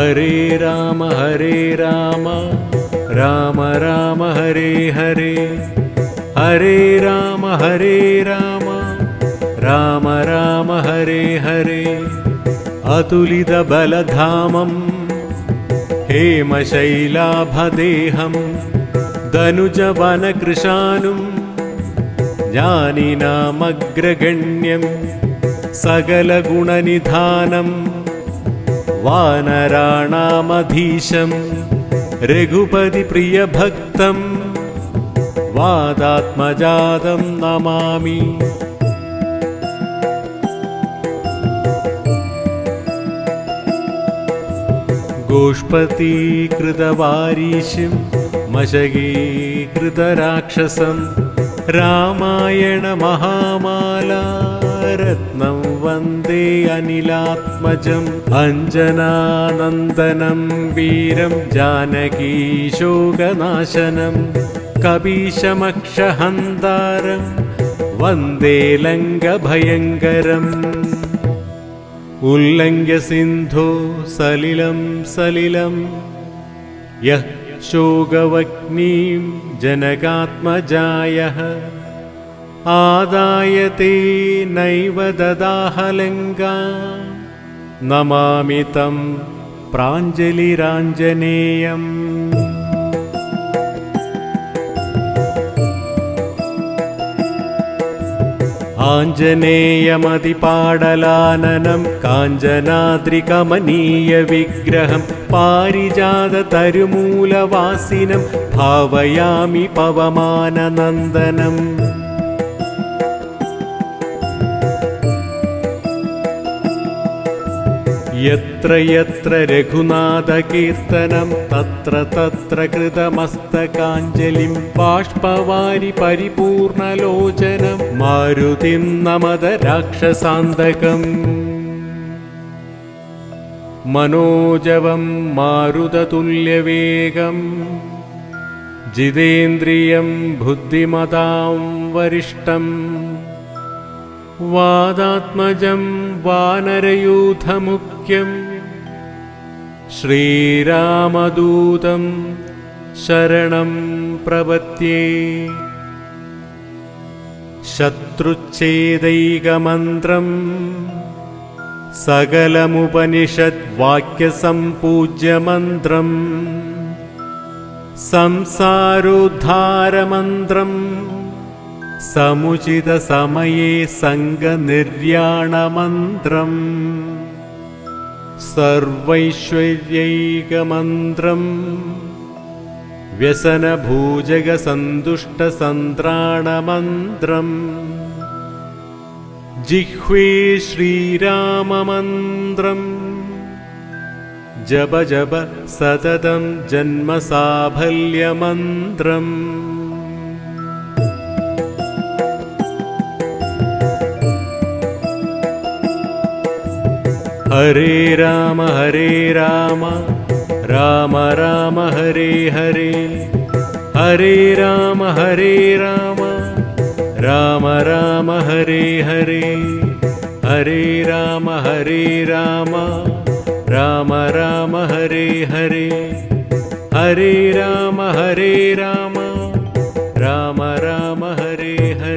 ഹരേ രാമ രാമ രാമ ഹരേ ഹരേ, ഹരേ രാമ രാമ രാമ ഹരേ ഹരേ. അതുലിത ബലധാമം ഹേമശൈലാഭദേഹം ധനുജവനകൃശാനും ജ്ഞാനിനാമഗ്രഗണ്യം സകലഗുണനിധാനം വാനരാണാമധീശം രഘുപതി പ്രിയഭക്തം വാദാത്മജാതം നമാമി. ഗോഷ്പതീകൃതവാരീശിം മശകീകൃതരാക്ഷസം രാമായണ മഹാമാലാരത്നം വന്ദേ അനിലാത്മജം. അഞ്ജനാനന്ദനം വീരം ജാനകീശോകനാശനം കപീശമക്ഷഹന്താരം വന്ദേ ലങ്കഭയങ്കരം. ഉല്ലംഘ്യ സിന്ധോ സലിലം സലിലം യഃ ശോകവഗ്നീം ജനകാത്മജായഃ ആദായ തേ നൈവ ദദാഹ ലങ്കാം നമാമി തം പ്രാഞ്ജലിരാഞ്ജനേയം. ആഞ്ജനേയമതിപാടലാനനം കാഞ്ചനാദ്രികമനീയവിഗ്രഹം പാരിജാതതരുമൂലവാസിനം ഭാവയാമി പവമാനനന്ദനം. യത്ര യത്ര രഘുനാഥകീർത്തനം തത്ര തത്ര കൃതമസ്തകാഞ്ജലിം ബാഷ്പവാരി പരിപൂർണലോചനം മാരുതിം നമത രാക്ഷസാന്തകം. മനോജവം മാരുതതുല്യവേഗം ജിതേന്ദ്രിയം ബുദ്ധിമതാം വരിഷ്ടം വാദാത്മജം വാനരയൂഥമുഖ്യം ശ്രീരാമദൂതം ശരണം പ്രപദ്യേ. ശത്രുച്ഛേദൈകമന്ത്രം സകലമുപനിഷദ്വാക്യസംപൂജ്യമന്ത്രം സംസാരോദ്ധാരമന്ത്രം സമുചിതസമയേ സംഘനിര്യാണമന്ത്രം സർവൈശ്വര്യൈകമന്ത്രം വ്യസനഭൂജകസന്തുഷ്ടസന്ത്രാണമന്ത്രം ജിഹ്വേ ശ്രീരാമമന്ത്രം ജപ ജപ സതതം ജന്മസാഫല്യമന്ത്രം. ഹരേ രാമ രാമ രാമ ഹരേ ഹരേ, ഹരേ രാമ രാമ രാമ ഹരേ ഹരേ, ഹരേ രാമ രാമ രാമ ഹരേ ഹരേ, ഹരേ രാമ രാമ രാമ ഹരേ ഹരേ.